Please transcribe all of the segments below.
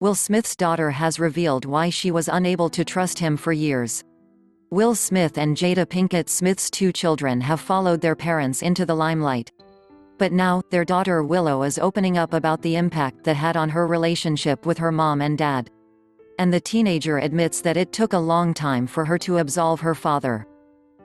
Will Smith's daughter has revealed why she was unable to trust him for years. Will Smith and Jada Pinkett Smith's 2 children have followed their parents into the limelight. But now, their daughter Willow is opening up about the impact that had on her relationship with her mom and dad. And the teenager admits that it took a long time for her to absolve her father.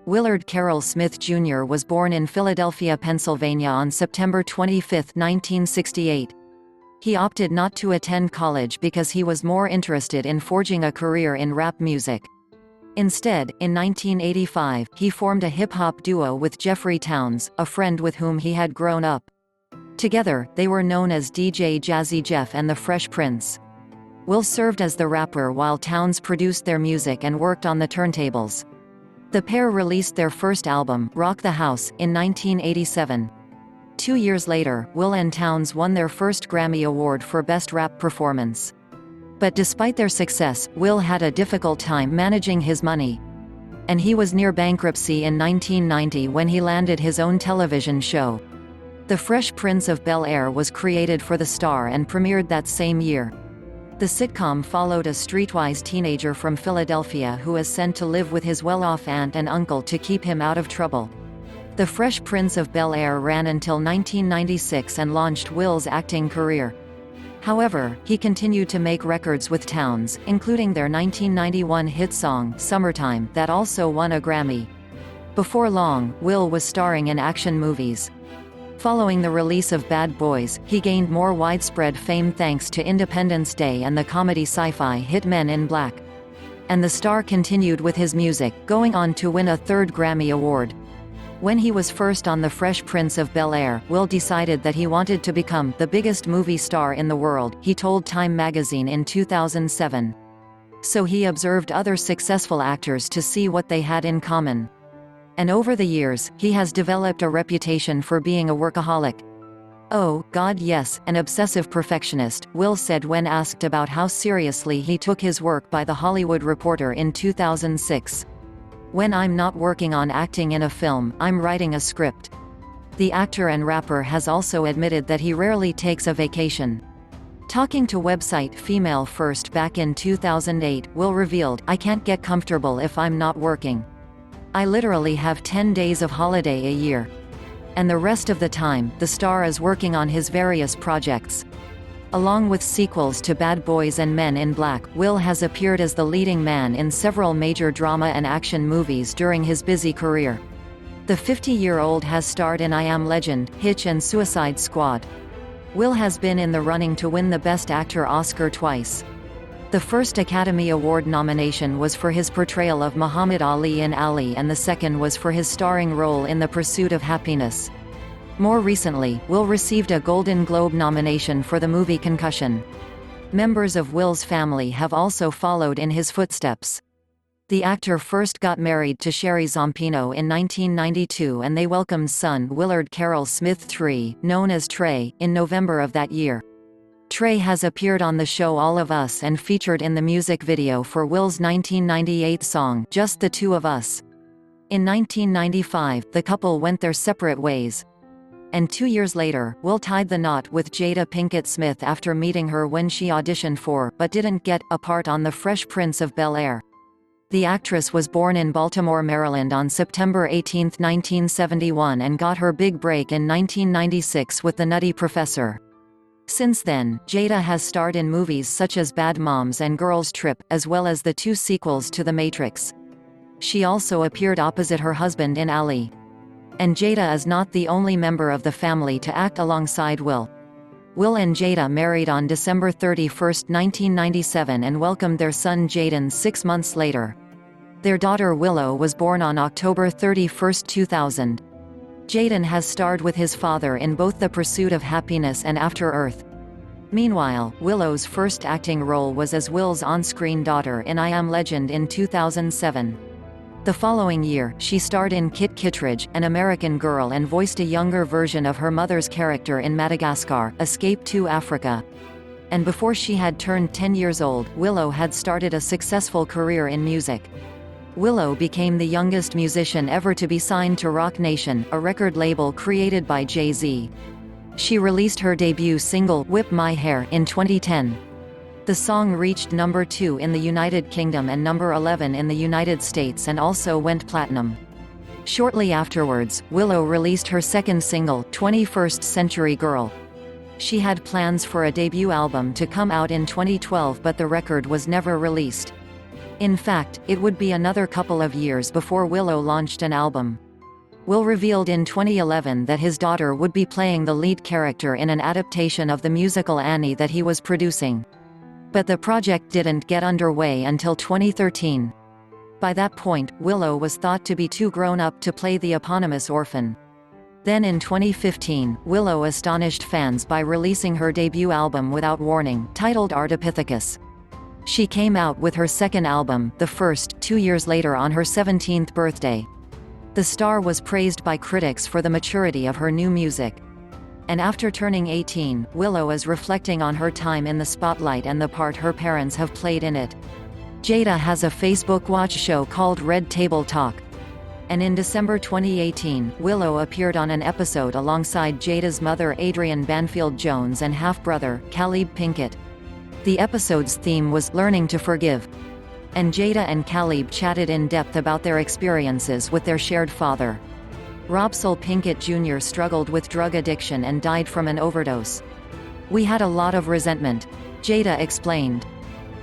Willard Carroll Smith Jr. was born in Philadelphia, Pennsylvania on September 25, 1968. He opted not to attend college because he was more interested in forging a career in rap music. Instead, in 1985, he formed a hip-hop duo with Jeffrey Towns, a friend with whom he had grown up. Together, they were known as DJ Jazzy Jeff and the Fresh Prince. Will served as the rapper while Towns produced their music and worked on the turntables. The pair released their first album, Rock the House, in 1987. 2 years later, Will and Towns won their first Grammy Award for Best Rap Performance. But despite their success, Will had a difficult time managing his money. And he was near bankruptcy in 1990 when he landed his own television show. The Fresh Prince of Bel-Air was created for the star and premiered that same year. The sitcom followed a streetwise teenager from Philadelphia who is sent to live with his well-off aunt and uncle to keep him out of trouble. The Fresh Prince of Bel-Air ran until 1996 and launched Will's acting career. However, he continued to make records with Towns, including their 1991 hit song, Summertime, that also won a Grammy. Before long, Will was starring in action movies. Following the release of Bad Boys, he gained more widespread fame thanks to Independence Day and the comedy sci-fi hit Men in Black. And the star continued with his music, going on to win a 3rd Grammy Award. When he was first on The Fresh Prince of Bel-Air, Will decided that he wanted to become the biggest movie star in the world, he told Time magazine in 2007. So he observed other successful actors to see what they had in common. And over the years, he has developed a reputation for being a workaholic. "Oh, God, yes, an obsessive perfectionist," Will said when asked about how seriously he took his work by The Hollywood Reporter in 2006. "When I'm not working on acting in a film, I'm writing a script." The actor and rapper has also admitted that he rarely takes a vacation. Talking to website Female First back in 2008, Will revealed, "I can't get comfortable if I'm not working. I literally have 10 days of holiday a year. And the rest of the time, the star is working on his various projects." Along with sequels to Bad Boys and Men in Black, Will has appeared as the leading man in several major drama and action movies during his busy career. The 50-year-old has starred in I Am Legend, Hitch and Suicide Squad. Will has been in the running to win the Best Actor Oscar twice. The first Academy Award nomination was for his portrayal of Muhammad Ali in Ali, and the second was for his starring role in The Pursuit of Happiness. More recently, Will received a Golden Globe nomination for the movie Concussion. Members of Will's family have also followed in his footsteps. The actor first got married to Sherry Zampino in 1992 and they welcomed son Willard Carroll Smith III, known as Trey, in November of that year. Trey has appeared on the show All of Us and featured in the music video for Will's 1998 song, Just the Two of Us. In 1995, the couple went their separate ways. And 2 years later, Will tied the knot with Jada Pinkett Smith after meeting her when she auditioned for, but didn't get, a part on The Fresh Prince of Bel-Air. The actress was born in Baltimore, Maryland on September 18, 1971 and got her big break in 1996 with The Nutty Professor. Since then, Jada has starred in movies such as Bad Moms and Girls Trip, as well as the 2 sequels to The Matrix. She also appeared opposite her husband in Ali. And Jada is not the only member of the family to act alongside Will. Will and Jada married on December 31, 1997 and welcomed their son Jaden 6 months later. Their daughter Willow was born on October 31, 2000. Jaden has starred with his father in both The Pursuit of Happiness and After Earth. Meanwhile, Willow's first acting role was as Will's on-screen daughter in I Am Legend in 2007. The following year, she starred in Kit Kittredge, An American Girl, and voiced a younger version of her mother's character in Madagascar, Escape to Africa. And before she had turned 10 years old, Willow had started a successful career in music. Willow became the youngest musician ever to be signed to Roc Nation, a record label created by Jay-Z. She released her debut single, Whip My Hair, in 2010. The song reached number 2 in the United Kingdom and number 11 in the United States and also went platinum. Shortly afterwards, Willow released her second single, 21st Century Girl. She had plans for a debut album to come out in 2012, but the record was never released. In fact, it would be another couple of years before Willow launched an album. Will revealed in 2011 that his daughter would be playing the lead character in an adaptation of the musical Annie that he was producing. But the project didn't get underway until 2013. By that point, Willow was thought to be too grown up to play the eponymous orphan. Then in 2015, Willow astonished fans by releasing her debut album without warning, titled Ardipithecus. She came out with her second album, the first, 2 years later on her 17th birthday. The star was praised by critics for the maturity of her new music. And after turning 18, Willow is reflecting on her time in the spotlight and the part her parents have played in it. Jada has a Facebook watch show called Red Table Talk. And in December 2018, Willow appeared on an episode alongside Jada's mother Adrienne Banfield-Jones and half-brother, Caleb Pinkett. The episode's theme was "Learning to Forgive." And Jada and Caleb chatted in depth about their experiences with their shared father. Robsol Pinkett Jr. struggled with drug addiction and died from an overdose. "We had a lot of resentment," Jada explained.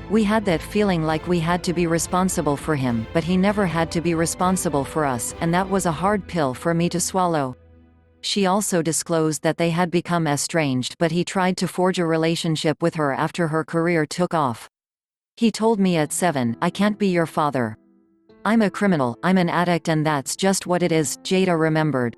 "We had that feeling like we had to be responsible for him, but he never had to be responsible for us, and that was a hard pill for me to swallow." She also disclosed that they had become estranged, but he tried to forge a relationship with her after her career took off. "He told me at 7, I can't be your father. I'm a criminal, I'm an addict, and that's just what it is," Jada remembered.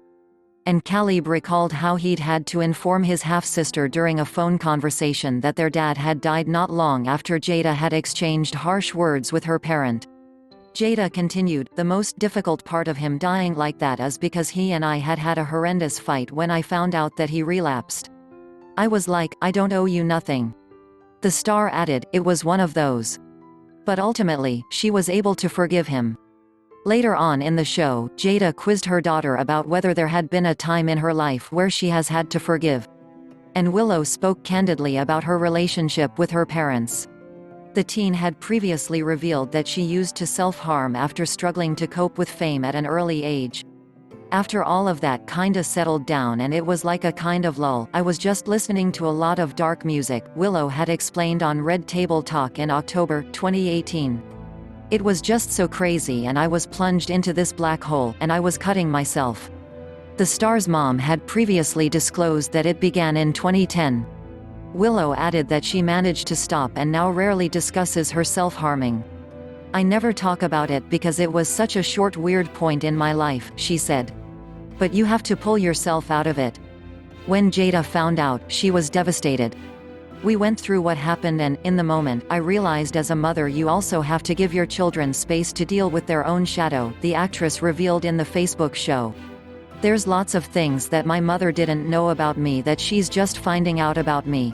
And Caleb recalled how he'd had to inform his half-sister during a phone conversation that their dad had died not long after Jada had exchanged harsh words with her parent. Jada continued, "The most difficult part of him dying like that is because he and I had had a horrendous fight when I found out that he relapsed. I was like, I don't owe you nothing." The star added, "It was one of those. But ultimately, she was able to forgive him." Later on in the show, Jada quizzed her daughter about whether there had been a time in her life where she has had to forgive. And Willow spoke candidly about her relationship with her parents. The teen had previously revealed that she used to self-harm after struggling to cope with fame at an early age. "After all of that kinda settled down and it was like a kind of lull, I was just listening to a lot of dark music," Willow had explained on Red Table Talk in October 2018. "It was just so crazy and I was plunged into this black hole, and I was cutting myself." The star's mom had previously disclosed that it began in 2010. Willow added that she managed to stop and now rarely discusses her self-harming. "I never talk about it because it was such a short weird point in my life," she said. "But you have to pull yourself out of it." When Jada found out, she was devastated. "We went through what happened and, in the moment, I realized as a mother you also have to give your children space to deal with their own shadow," the actress revealed in the Facebook show. "There's lots of things that my mother didn't know about me that she's just finding out about me."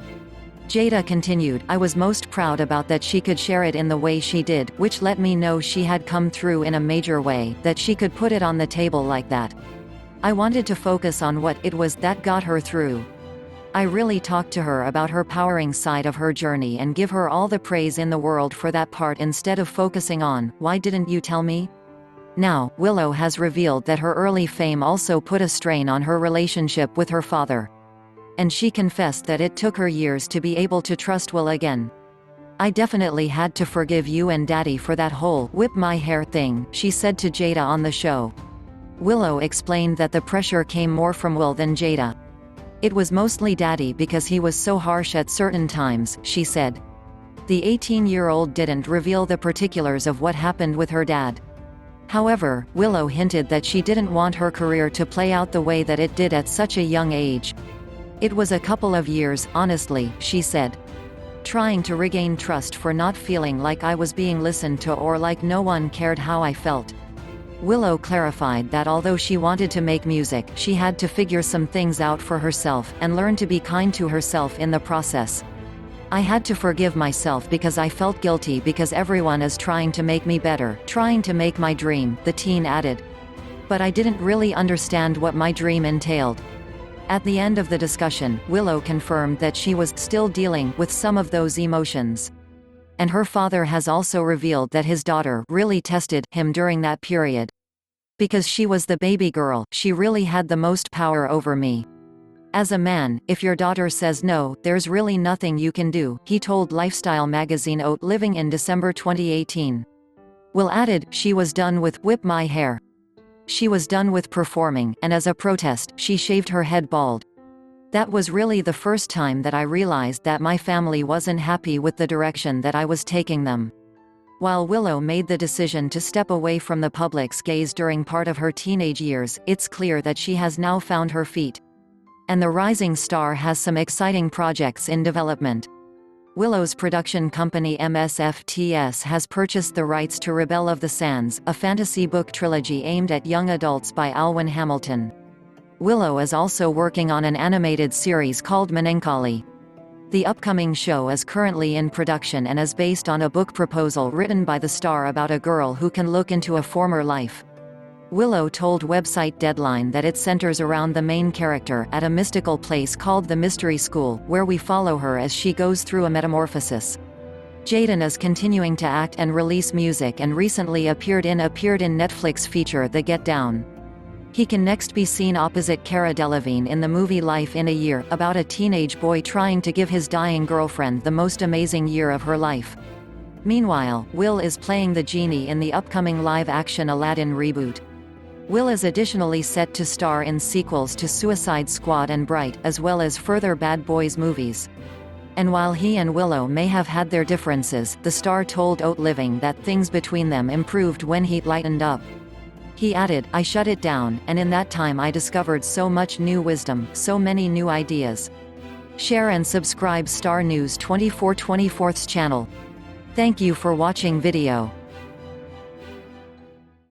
Jada continued, "I was most proud about that she could share it in the way she did, which let me know she had come through in a major way, that she could put it on the table like that. I wanted to focus on what it was that got her through. I really talked to her about her powering side of her journey and give her all the praise in the world for that part instead of focusing on, why didn't you tell me?" Now, Willow has revealed that her early fame also put a strain on her relationship with her father. And she confessed that it took her years to be able to trust Will again. "I definitely had to forgive you and Daddy for that whole whip my hair thing," she said to Jada on the show. Willow explained that the pressure came more from Will than Jada. "It was mostly Daddy because he was so harsh at certain times," she said. The 18-year-old didn't reveal the particulars of what happened with her dad. However, Willow hinted that she didn't want her career to play out the way that it did at such a young age. "It was a couple of years, honestly," she said. "Trying to regain trust for not feeling like I was being listened to or like no one cared how I felt." Willow clarified that although she wanted to make music, she had to figure some things out for herself, and learn to be kind to herself in the process. "I had to forgive myself because I felt guilty because everyone is trying to make me better, trying to make my dream," the teen added. "But I didn't really understand what my dream entailed." At the end of the discussion, Willow confirmed that she was still dealing with some of those emotions. And her father has also revealed that his daughter really tested him during that period. Because she was the baby girl, she really had the most power over me. As a man, if your daughter says no, there's really nothing you can do, he told lifestyle magazine Out Living in December 2018. Will added, she was done with "whip my hair." She was done with performing, and as a protest, she shaved her head bald. That was really the first time that I realized that my family wasn't happy with the direction that I was taking them. While Willow made the decision to step away from the public's gaze during part of her teenage years, it's clear that she has now found her feet. And the rising star has some exciting projects in development. Willow's production company MSFTS has purchased the rights to Rebel of the Sands, a fantasy book trilogy aimed at young adults by Alwyn Hamilton. Willow is also working on an animated series called Melancholy. The upcoming show is currently in production and is based on a book proposal written by the star about a girl who can look into a former life. Willow told website Deadline that it centers around the main character at a mystical place called the Mystery School, where we follow her as she goes through a metamorphosis. Jada is continuing to act and release music and recently appeared in Netflix feature The Get Down. He can next be seen opposite Cara Delevingne in the movie Life in a Year, about a teenage boy trying to give his dying girlfriend the most amazing year of her life. Meanwhile, Will is playing the genie in the upcoming live-action Aladdin reboot. Will is additionally set to star in sequels to Suicide Squad and Bright, as well as further Bad Boys movies. And while he and Willow may have had their differences, the star told Out Living that things between them improved when he lightened up. He added, "I shut it down, and in that time I discovered so much new wisdom, so many new ideas." Share and subscribe Star News 24/24's channel. Thank you for watching video.